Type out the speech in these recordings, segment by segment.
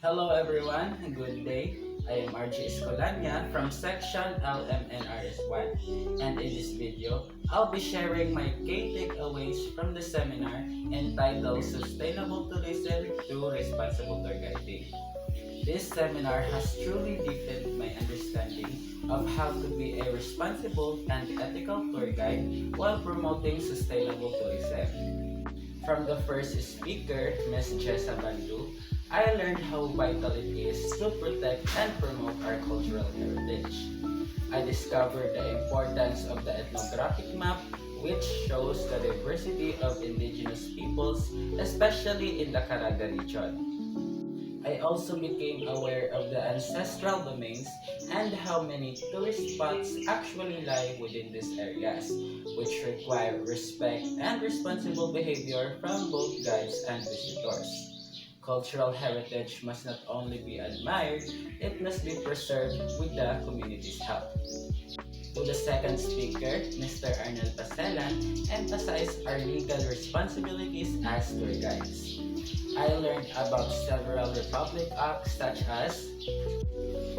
Hello everyone, good day. I am RJ Escolania from section LMNRS1, and in this video, I'll be sharing my key takeaways from the seminar entitled Sustainable Tourism Through Responsible Tour Guiding. This seminar has truly deepened my understanding of how to be a responsible and ethical tour guide while promoting sustainable tourism. From the first speaker, Ms. Jessa Bandu, I learned how vital it is to protect and promote our cultural heritage. I discovered the importance of the ethnographic map, which shows the diversity of indigenous peoples, especially in the Caraga region. I also became aware of the ancestral domains and how many tourist spots actually lie within these areas, which require respect and responsible behavior from both guides and visitors. Cultural heritage must not only be admired, it must be preserved with the community's help. To the second speaker, Mr. Arnel Paselan, emphasized our legal responsibilities as tour guides. I learned about several Republic Acts such as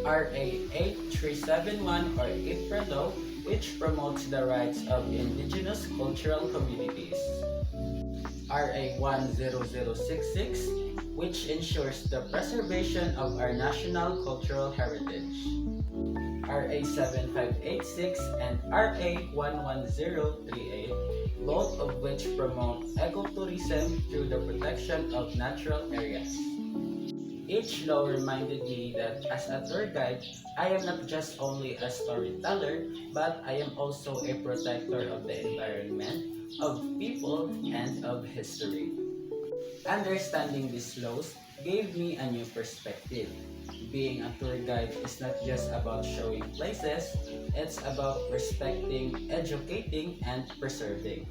RA 8371 or IPRELO, which promotes the rights of indigenous cultural communities. RA 10066, which ensures the preservation of our national cultural heritage. RA 7586 and RA 11038, both of which promote ecotourism through the protection of natural areas. Each law reminded me that as a tour guide, I am not just only a storyteller, but I am also a protector of the environment, of people, and of history. Understanding these laws gave me a new perspective. Being a tour guide is not just about showing places, it's about respecting, educating, and preserving.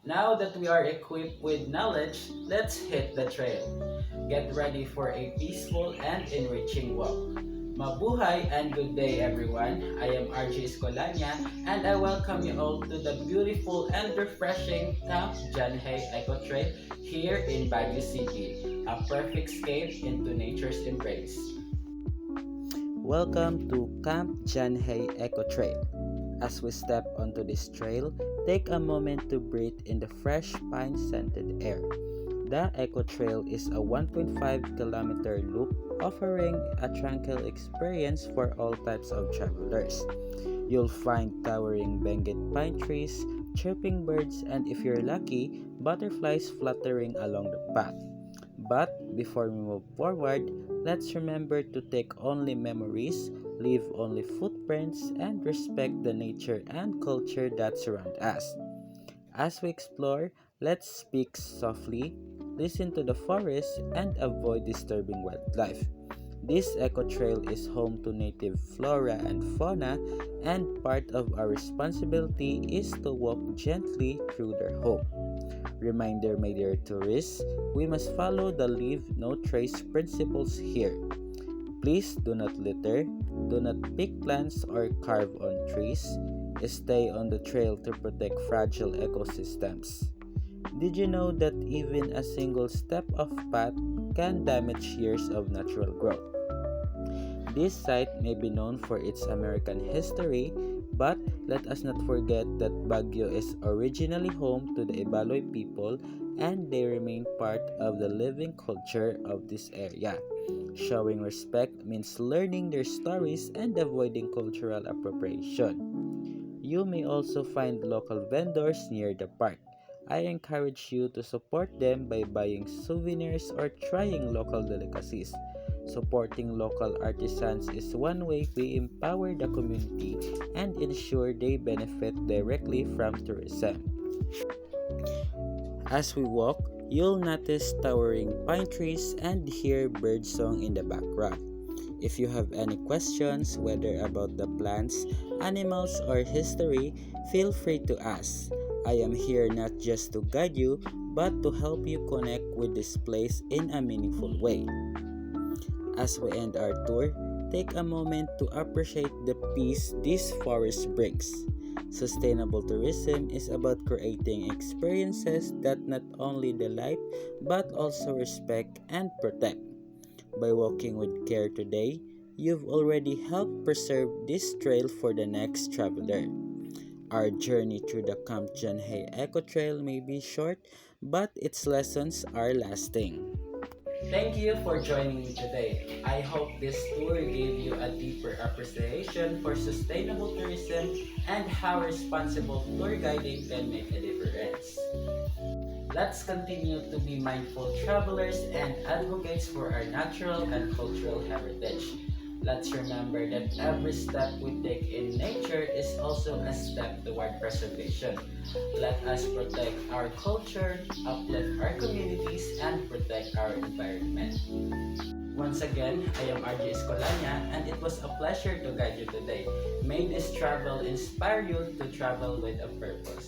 Now that we are equipped with knowledge, let's hit the trail. Get ready for a peaceful and enriching walk. Mabuhay and good day everyone. I am RJ Escolania and I welcome you all to the beautiful and refreshing Camp Janhay Eco Trail here in Baguio City, a perfect escape into nature's embrace. Welcome to Camp Janhay Eco Trail. As we step onto this trail, take a moment to breathe in the fresh pine-scented air. The Eco Trail is a 1.5-kilometer loop offering a tranquil experience for all types of travelers. You'll find towering Benguet pine trees, chirping birds, and if you're lucky, butterflies fluttering along the path. But before we move forward, let's remember to take only memories, leave only footprints, and respect the nature and culture that surround us. As we explore, let's speak softly, listen to the forest, and avoid disturbing wildlife. This eco trail is home to native flora and fauna, and part of our responsibility is to walk gently through their home. Reminder, my dear tourists, we must follow the leave no trace principles here. Please do not litter, do not pick plants or carve on trees, stay on the trail to protect fragile ecosystems. Did you know that even a single step off path can damage years of natural growth? This site may be known for its American history, but let us not forget that Baguio is originally home to the Ibaloy people and they remain part of the living culture of this area. Showing respect means learning their stories and avoiding cultural appropriation. You may also find local vendors near the park. I encourage you to support them by buying souvenirs or trying local delicacies. Supporting local artisans is one way we empower the community and ensure they benefit directly from tourism. As we walk, you'll notice towering pine trees and hear birdsong in the background. If you have any questions, whether about the plants, animals, or history, feel free to ask. I am here not just to guide you, but to help you connect with this place in a meaningful way. As we end our tour, take a moment to appreciate the peace this forest brings. Sustainable tourism is about creating experiences that not only delight but also respect and protect. By walking with care today, you've already helped preserve this trail for the next traveler. Our journey through the Camp John Hay Eco Trail may be short, but its lessons are lasting. Thank you for joining me today. I hope this tour gave you a deeper appreciation for sustainable tourism and how responsible tour guiding can make a difference. Let's continue to be mindful travelers and advocates for our natural and cultural heritage. Let's remember that every step we take in nature is also a step toward preservation. Let us protect our culture, uplift our communities, and protect our environment. Once again, I am RJ Escolania, and it was a pleasure to guide you today. May this travel inspire you to travel with a purpose.